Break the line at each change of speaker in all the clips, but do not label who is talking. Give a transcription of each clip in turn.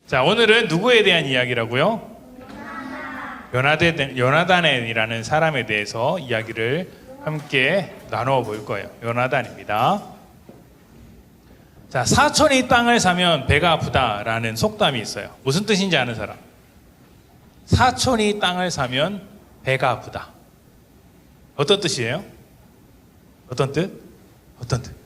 자, 오늘은 누구에 대한 이야기라고요? 요나단이라는 사람에 대해서 이야기를 함께 나누어 볼 거예요. 요나단입니다. 자, 사촌이 땅을 사면 배가 아프다라는 속담이 있어요. 무슨 뜻인지 아는 사람? 사촌이 땅을 사면 배가 아프다. 어떤 뜻이에요? 어떤 뜻? 어떤 뜻?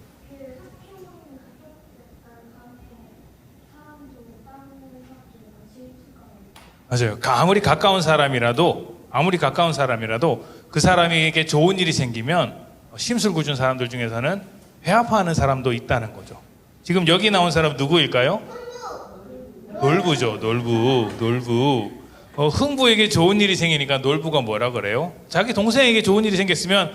맞아요. 아무리 가까운 사람이라도 그 사람에게 좋은 일이 생기면 심술궂은 사람들 중에서는 배 아파하는 사람도 있다는 거죠. 지금 여기 나온 사람 누구일까요? 놀부죠. 놀부. 흥부에게 좋은 일이 생기니까 놀부가 뭐라 그래요? 자기 동생에게 좋은 일이 생겼으면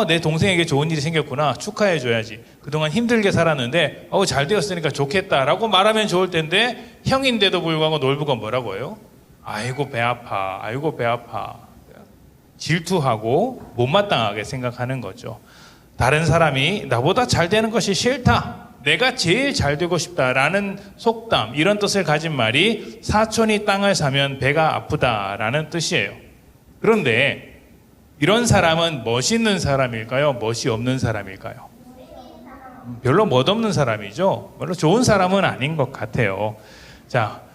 내 동생에게 좋은 일이 생겼구나, 축하해줘야지. 그동안 힘들게 살았는데 잘 되었으니까 좋겠다라고 말하면 좋을 텐데, 형인데도 불구하고 놀부가 뭐라고 해요? 아이고 배 아파. 질투하고 못마땅하게 생각하는 거죠. 다른 사람이 나보다 잘 되는 것이 싫다, 내가 제일 잘 되고 싶다라는 속담, 이런 뜻을 가진 말이 사촌이 땅을 사면 배가 아프다라는 뜻이에요. 그런데 이런 사람은 멋있는 사람일까요? 멋이 없는 사람일까요? 별로 멋없는 사람이죠. 별로 좋은 사람은 아닌 것 같아요. 자,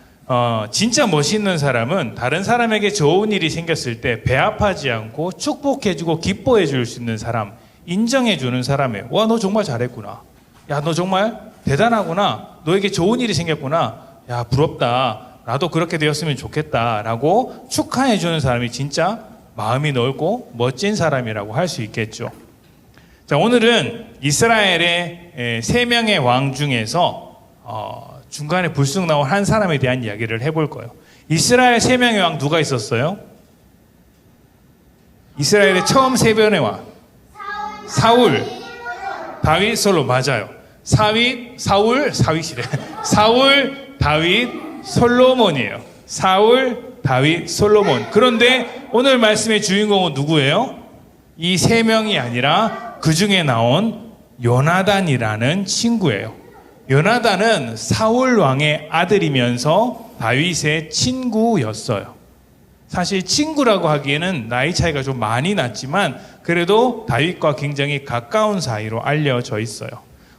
진짜 멋있는 사람은 다른 사람에게 좋은 일이 생겼을 때 배 아파하지 않고 축복해주고 기뻐해 줄 수 있는 사람, 인정해 주는 사람이에요. 와, 너 정말 잘했구나. 야, 너 정말 대단하구나. 너에게 좋은 일이 생겼구나. 야, 부럽다. 나도 그렇게 되었으면 좋겠다 라고 축하해 주는 사람이 진짜 마음이 넓고 멋진 사람이라고 할 수 있겠죠. 자, 오늘은 이스라엘의 3명의 왕 중에서 중간에 불쑥 나온 한 사람에 대한 이야기를 해볼 거예요. 이스라엘 3명의 왕 누가 있었어요? 이스라엘의 처음 3명의 왕. 사울, 다윗, 솔로. 맞아요. 사울, 다윗, 솔로몬이에요. 사울, 다윗, 솔로몬. 그런데 오늘 말씀의 주인공은 누구예요? 이 3명이 아니라 그 중에 나온 요나단이라는 친구예요. 요나단은 사울 왕의 아들이면서 다윗의 친구였어요. 사실 친구라고 하기에는 나이 차이가 좀 많이 났지만 그래도 다윗과 굉장히 가까운 사이로 알려져 있어요.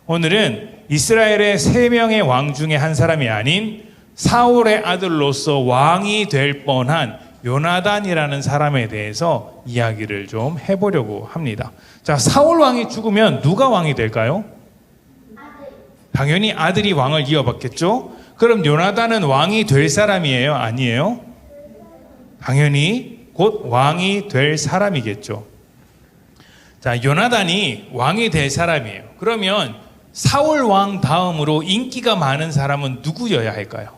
오늘은 이스라엘의 3명의 왕 중에 한 사람이 아닌 사울의 아들로서 왕이 될 뻔한 요나단이라는 사람에 대해서 이야기를 좀 해보려고 합니다. 자, 사울 왕이 죽으면 누가 왕이 될까요? 당연히 아들이 왕을 이어받겠죠? 그럼 요나단은 왕이 될 사람이에요? 아니에요? 당연히 곧 왕이 될 사람이겠죠. 자, 요나단이 왕이 될 사람이에요. 그러면 사울 왕 다음으로 인기가 많은 사람은 누구여야 할까요?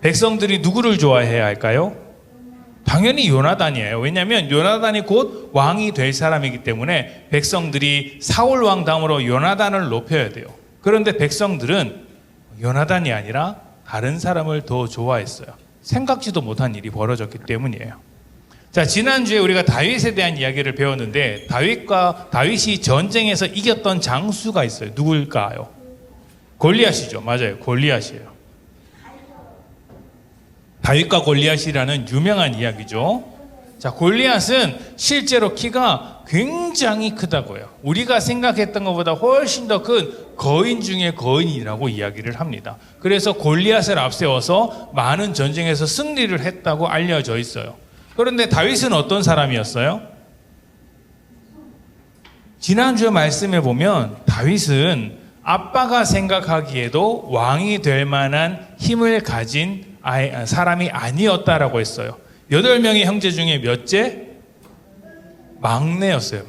백성들이 누구를 좋아해야 할까요? 당연히 요나단이에요. 왜냐하면 요나단이 곧 왕이 될 사람이기 때문에 백성들이 사울 왕 다음으로 요나단을 높여야 돼요. 그런데 백성들은 요나단이 아니라 다른 사람을 더 좋아했어요. 생각지도 못한 일이 벌어졌기 때문이에요. 자, 지난주에 우리가 다윗에 대한 이야기를 배웠는데 다윗이 전쟁에서 이겼던 장수가 있어요. 누굴까요? 골리앗이죠. 맞아요. 골리앗이에요. 다윗과 골리앗이라는 유명한 이야기죠. 자, 골리앗은 실제로 키가 굉장히 크다고요. 우리가 생각했던 것보다 훨씬 더 큰 거인 중에 거인이라고 이야기를 합니다. 그래서 골리앗을 앞세워서 많은 전쟁에서 승리를 했다고 알려져 있어요. 그런데 다윗은 어떤 사람이었어요? 지난주에 말씀해 보면 다윗은 아빠가 생각하기에도 왕이 될 만한 힘을 가진 사람이 아니었다라고 했어요. 8명의 형제 중에 몇째? 막내였어요.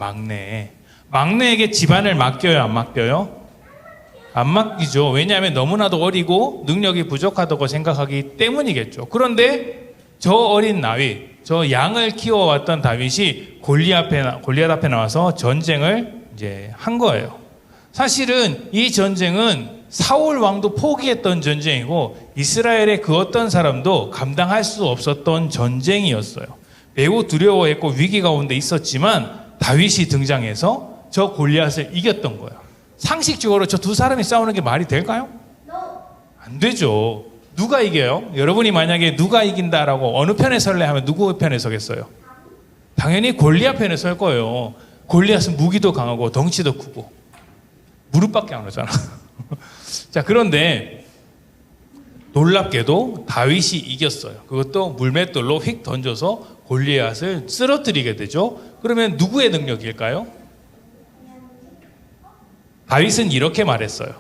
막내에게 집안을 맡겨요, 안 맡겨요? 안 맡기죠. 왜냐하면 너무나도 어리고 능력이 부족하다고 생각하기 때문이겠죠. 그런데 저 어린 다윗, 저 양을 키워왔던 다윗이 골리앗 앞에 나와서 전쟁을 이제 한 거예요. 사실은 이 전쟁은 사울 왕도 포기했던 전쟁이고 이스라엘의 그 어떤 사람도 감당할 수 없었던 전쟁이었어요. 매우 두려워했고 위기 가운데 있었지만 다윗이 등장해서 저 골리앗을 이겼던 거예요. 상식적으로 저 두 사람이 싸우는 게 말이 될까요? 안 되죠. 누가 이겨요? 여러분이 만약에 누가 이긴다라고 어느 편에 설래 하면 누구 편에 서겠어요? 당연히 골리앗 편에 설 거예요. 골리앗은 무기도 강하고 덩치도 크고 무릎밖에 안 오잖아. 자, 그런데 놀랍게도 다윗이 이겼어요. 그것도 물맷돌로 휙 던져서 골리앗을 쓰러뜨리게 되죠. 그러면 누구의 능력일까요? 다윗은 이렇게 말했어요.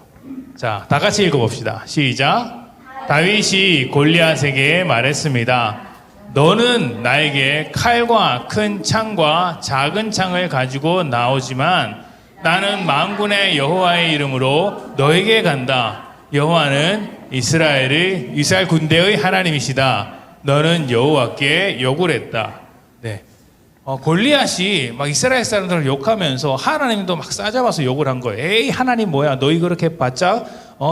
자, 다 같이 읽어봅시다. 시작. 다윗이 골리앗에게 말했습니다. 너는 나에게 칼과 큰 창과 작은 창을 가지고 나오지만 나는 만군의 여호와의 이름으로 너에게 간다. 여호와는 이스라엘 군대의 하나님이시다. 너는 여호와께 욕을 했다. 네. 골리앗이 막 이스라엘 사람들을 욕하면서 하나님도 막 싸잡아서 욕을 한 거예요. 에이, 하나님 뭐야? 너희 그렇게 바짝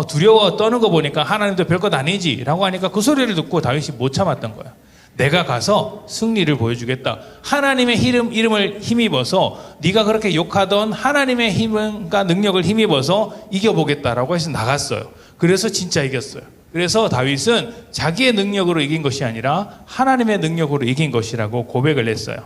두려워 떠는 거 보니까 하나님도 별것 아니지 라고 하니까 그 소리를 듣고 다윗이 못 참았던 거야. 내가 가서 승리를 보여주겠다. 하나님의 이름을 힘입어서 네가 그렇게 욕하던 하나님의 힘과 능력을 힘입어서 이겨보겠다라고 해서 나갔어요. 그래서 진짜 이겼어요. 그래서 다윗은 자기의 능력으로 이긴 것이 아니라 하나님의 능력으로 이긴 것이라고 고백을 했어요.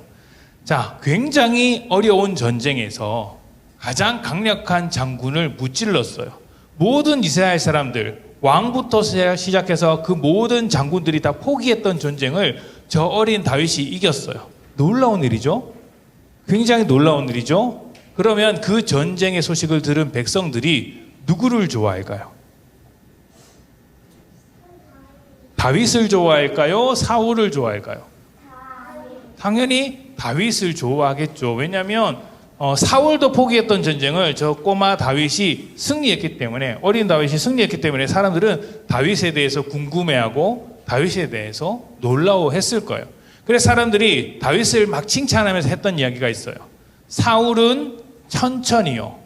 자, 굉장히 어려운 전쟁에서 가장 강력한 장군을 무찔렀어요. 모든 이스라엘 사람들, 왕부터 시작해서 그 모든 장군들이 다 포기했던 전쟁을 저 어린 다윗이 이겼어요. 놀라운 일이죠? 굉장히 놀라운 일이죠? 그러면 그 전쟁의 소식을 들은 백성들이 누구를 좋아할까요? 다윗을 좋아할까요? 사울을 좋아할까요? 당연히 다윗을 좋아하겠죠. 왜냐하면 사울도 포기했던 전쟁을 저 꼬마 다윗이 승리했기 때문에, 어린 다윗이 승리했기 때문에 사람들은 다윗에 대해서 궁금해하고 다윗에 대해서 놀라워했을 거예요. 그래서 사람들이 다윗을 막 칭찬하면서 했던 이야기가 있어요. 사울은 천천히요,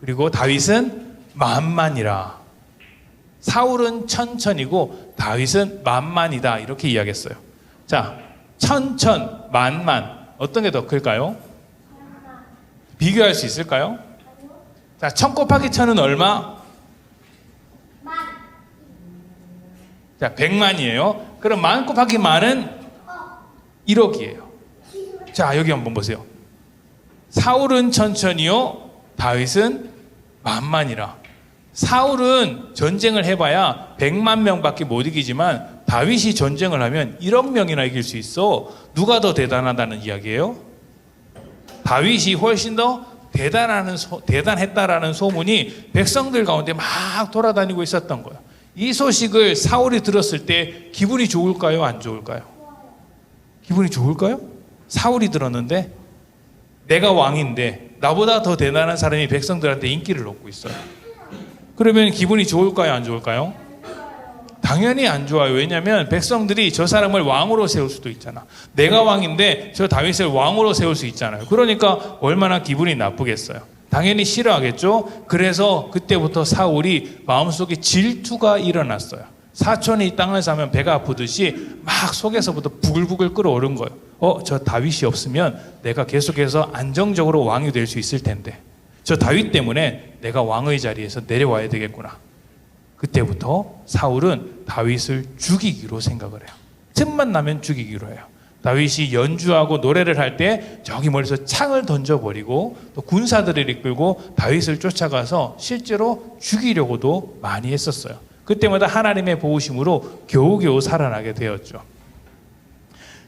그리고 다윗은 만만이라. 사울은 천천히고 다윗은 만만이다, 이렇게 이야기했어요. 자, 천천, 만만, 어떤 게 더 클까요? 비교할 수 있을까요? 자, 1000 곱하기 1000은 얼마? 자, 100만이에요. 그럼 만 곱하기 만은 1억이에요. 자, 여기 한번 보세요. 사울은 천천히요, 다윗은 만만이라. 사울은 전쟁을 해봐야 100만 명밖에 못 이기지만 다윗이 전쟁을 하면 1억 명이나 이길 수 있어. 누가 더 대단하다는 이야기예요? 다윗이 훨씬 더 대단했다라는 소문이 백성들 가운데 막 돌아다니고 있었던 거예요. 이 소식을 사울이 들었을 때 기분이 좋을까요? 안 좋을까요? 기분이 좋을까요? 사울이 들었는데 내가 왕인데 나보다 더 대단한 사람이 백성들한테 인기를 얻고 있어요. 그러면 기분이 좋을까요? 안 좋을까요? 당연히 안 좋아요. 왜냐하면 백성들이 저 사람을 왕으로 세울 수도 있잖아. 내가 왕인데 저 다윗을 왕으로 세울 수 있잖아요. 그러니까 얼마나 기분이 나쁘겠어요. 당연히 싫어하겠죠. 그래서 그때부터 사울이 마음속에 질투가 일어났어요. 사촌이 땅을 사면 배가 아프듯이 막 속에서부터 부글부글 끓어오른 거예요. 저 다윗이 없으면 내가 계속해서 안정적으로 왕이 될 수 있을 텐데, 저 다윗 때문에 내가 왕의 자리에서 내려와야 되겠구나. 그때부터 사울은 다윗을 죽이기로 생각을 해요. 틈만 나면 죽이기로 해요. 다윗이 연주하고 노래를 할 때 저기 멀리서 창을 던져버리고 또 군사들을 이끌고 다윗을 쫓아가서 실제로 죽이려고도 많이 했었어요. 그때마다 하나님의 보호심으로 겨우겨우 살아나게 되었죠.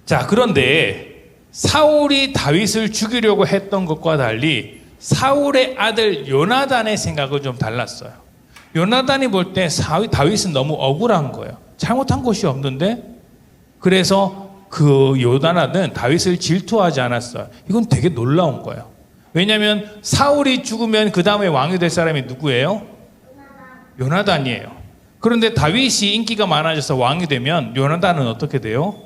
자, 그런데 사울이 다윗을 죽이려고 했던 것과 달리 사울의 아들 요나단의 생각은 좀 달랐어요. 요나단이 볼 때 다윗은 너무 억울한 거예요. 잘못한 것이 없는데. 그래서 그 요나단은 다윗을 질투하지 않았어요. 이건 되게 놀라운 거예요. 왜냐하면 사울이 죽으면 그 다음에 왕이 될 사람이 누구예요? 요나단이에요. 그런데 다윗이 인기가 많아져서 왕이 되면 요나단은 어떻게 돼요?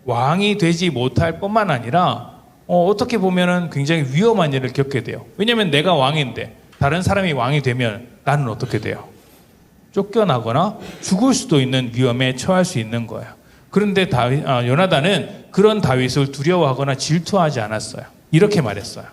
왕이 되지 못할 뿐만 아니라 어떻게 보면은 굉장히 위험한 일을 겪게 돼요. 왜냐하면 내가 왕인데 다른 사람이 왕이 되면 나는 어떻게 돼요? 쫓겨나거나 죽을 수도 있는 위험에 처할 수 있는 거예요. 그런데 요나단은 그런 다윗을 두려워하거나 질투하지 않았어요. 이렇게 말했어요.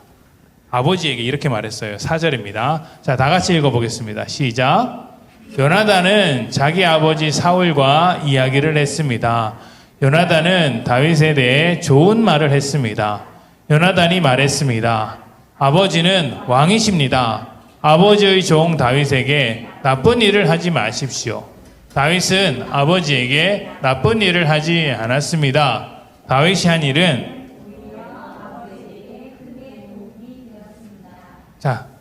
아버지에게 이렇게 말했어요. 4절입니다. 자, 다 같이 읽어보겠습니다. 시작. 요나단은 자기 아버지 사울과 이야기를 했습니다. 요나단은 다윗에 대해 좋은 말을 했습니다. 요나단이 말했습니다. 아버지는 왕이십니다. 아버지의 종 다윗에게 나쁜 일을 하지 마십시오. 다윗은 아버지에게 나쁜 일을 하지 않았습니다. 다윗이 한 일은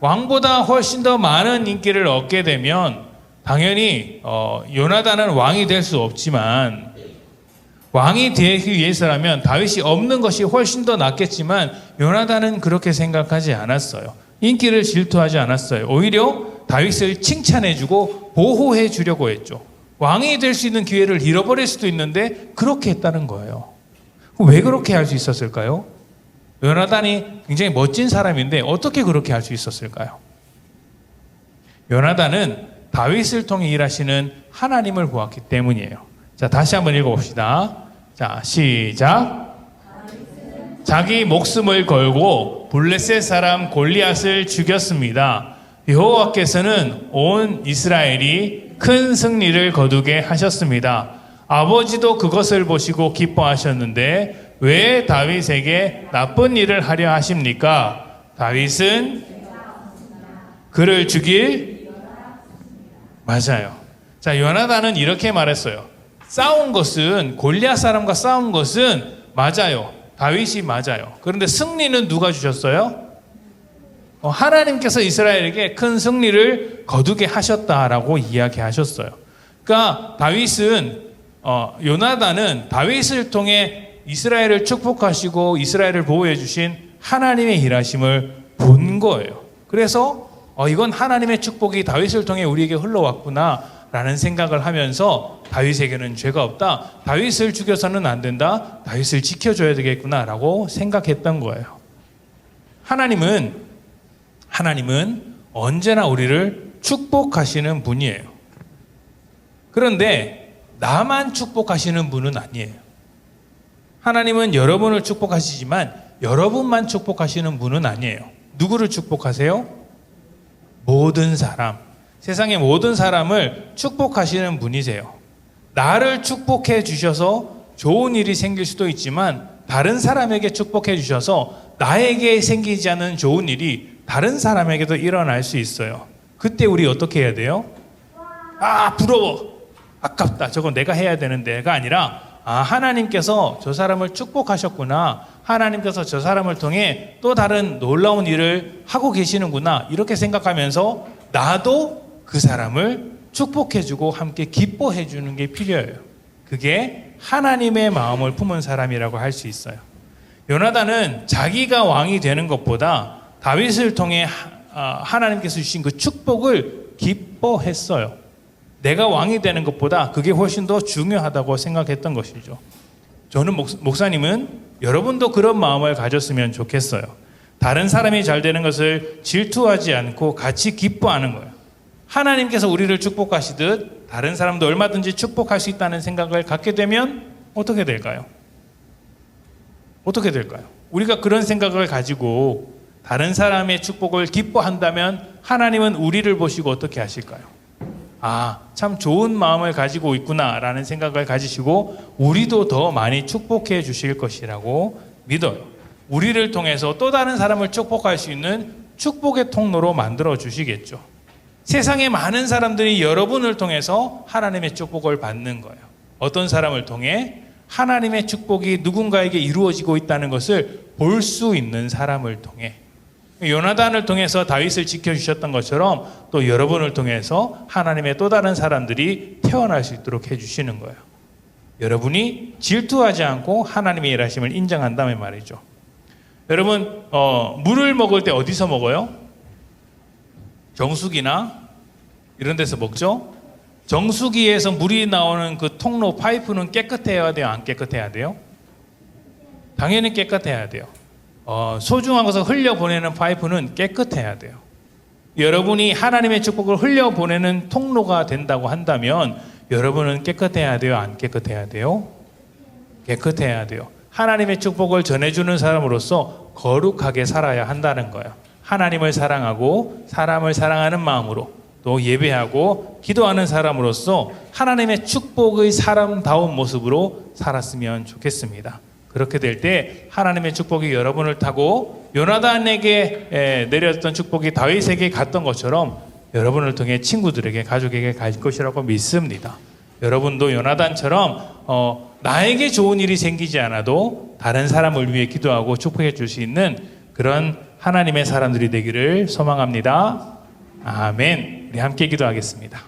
왕보다 훨씬 더 많은 인기를 얻게 되면 당연히 요나단은 왕이 될 수 없지만 왕이 되기 위해서라면 다윗이 없는 것이 훨씬 더 낫겠지만 요나단은 그렇게 생각하지 않았어요. 인기를 질투하지 않았어요. 오히려 다윗을 칭찬해주고 보호해주려고 했죠. 왕이 될 수 있는 기회를 잃어버릴 수도 있는데 그렇게 했다는 거예요. 왜 그렇게 할 수 있었을까요? 요나단이 굉장히 멋진 사람인데 어떻게 그렇게 할 수 있었을까요? 요나단은 다윗을 통해 일하시는 하나님을 보았기 때문이에요. 자, 다시 한번 읽어봅시다. 자, 시작. 자기 목숨을 걸고 블레셋 사람 골리앗을 죽였습니다. 여호와께서는 온 이스라엘이 큰 승리를 거두게 하셨습니다. 아버지도 그것을 보시고 기뻐하셨는데 왜 다윗에게 나쁜 일을 하려 하십니까? 다윗은 그를 죽일 맞아요. 자, 요나단은 이렇게 말했어요. 싸운 것은 골리앗 사람과 싸운 것은 맞아요. 다윗이 맞아요. 그런데 승리는 누가 주셨어요? 하나님께서 이스라엘에게 큰 승리를 거두게 하셨다라고 이야기하셨어요. 그러니까 요나단은 다윗을 통해 이스라엘을 축복하시고 이스라엘을 보호해 주신 하나님의 일하심을 본 거예요. 그래서 이건 하나님의 축복이 다윗을 통해 우리에게 흘러왔구나 라는 생각을 하면서 다윗에게는 죄가 없다. 다윗을 죽여서는 안 된다. 다윗을 지켜줘야 되겠구나 라고 생각했던 거예요. 하나님은 언제나 우리를 축복하시는 분이에요. 그런데 나만 축복하시는 분은 아니에요. 하나님은 여러분을 축복하시지만 여러분만 축복하시는 분은 아니에요. 누구를 축복하세요? 모든 사람. 세상의 모든 사람을 축복하시는 분이세요. 나를 축복해 주셔서 좋은 일이 생길 수도 있지만 다른 사람에게 축복해 주셔서 나에게 생기지 않은 좋은 일이 다른 사람에게도 일어날 수 있어요. 그때 우리 어떻게 해야 돼요? 부러워. 아깝다. 저거 내가 해야 되는데가 아니라 하나님께서 저 사람을 축복하셨구나. 하나님께서 저 사람을 통해 또 다른 놀라운 일을 하고 계시는구나. 이렇게 생각하면서 나도 그 사람을 축복해주고 함께 기뻐해주는 게 필요해요. 그게 하나님의 마음을 품은 사람이라고 할 수 있어요. 요나단은 자기가 왕이 되는 것보다 다윗을 통해 하나님께서 주신 그 축복을 기뻐했어요. 내가 왕이 되는 것보다 그게 훨씬 더 중요하다고 생각했던 것이죠. 저는 목사님은 여러분도 그런 마음을 가졌으면 좋겠어요. 다른 사람이 잘 되는 것을 질투하지 않고 같이 기뻐하는 거예요. 하나님께서 우리를 축복하시듯 다른 사람도 얼마든지 축복할 수 있다는 생각을 갖게 되면 어떻게 될까요? 어떻게 될까요? 우리가 그런 생각을 가지고 다른 사람의 축복을 기뻐한다면 하나님은 우리를 보시고 어떻게 하실까요? 참 좋은 마음을 가지고 있구나라는 생각을 가지시고 우리도 더 많이 축복해 주실 것이라고 믿어요. 우리를 통해서 또 다른 사람을 축복할 수 있는 축복의 통로로 만들어 주시겠죠. 세상에 많은 사람들이 여러분을 통해서 하나님의 축복을 받는 거예요. 어떤 사람을 통해 하나님의 축복이 누군가에게 이루어지고 있다는 것을 볼 수 있는 사람을 통해. 요나단을 통해서 다윗을 지켜주셨던 것처럼 또 여러분을 통해서 하나님의 또 다른 사람들이 태어날 수 있도록 해주시는 거예요. 여러분이 질투하지 않고 하나님의 일하심을 인정한다면 말이죠. 여러분 물을 먹을 때 어디서 먹어요? 정수기나 이런 데서 먹죠? 정수기에서 물이 나오는 그 통로 파이프는 깨끗해야 돼요? 안 깨끗해야 돼요? 당연히 깨끗해야 돼요. 소중한 것을 흘려보내는 파이프는 깨끗해야 돼요. 여러분이 하나님의 축복을 흘려보내는 통로가 된다고 한다면 여러분은 깨끗해야 돼요? 안 깨끗해야 돼요? 깨끗해야 돼요. 하나님의 축복을 전해주는 사람으로서 거룩하게 살아야 한다는 거예요. 하나님을 사랑하고 사람을 사랑하는 마음으로 또 예배하고 기도하는 사람으로서 하나님의 축복의 사람다운 모습으로 살았으면 좋겠습니다. 그렇게 될 때 하나님의 축복이 여러분을 타고 요나단에게 내렸던 축복이 다윗에게 갔던 것처럼 여러분을 통해 친구들에게, 가족에게 갈 것이라고 믿습니다. 여러분도 요나단처럼 나에게 좋은 일이 생기지 않아도 다른 사람을 위해 기도하고 축복해 줄 수 있는 그런 하나님의 사람들이 되기를 소망합니다. 아멘. 우리 함께 기도하겠습니다.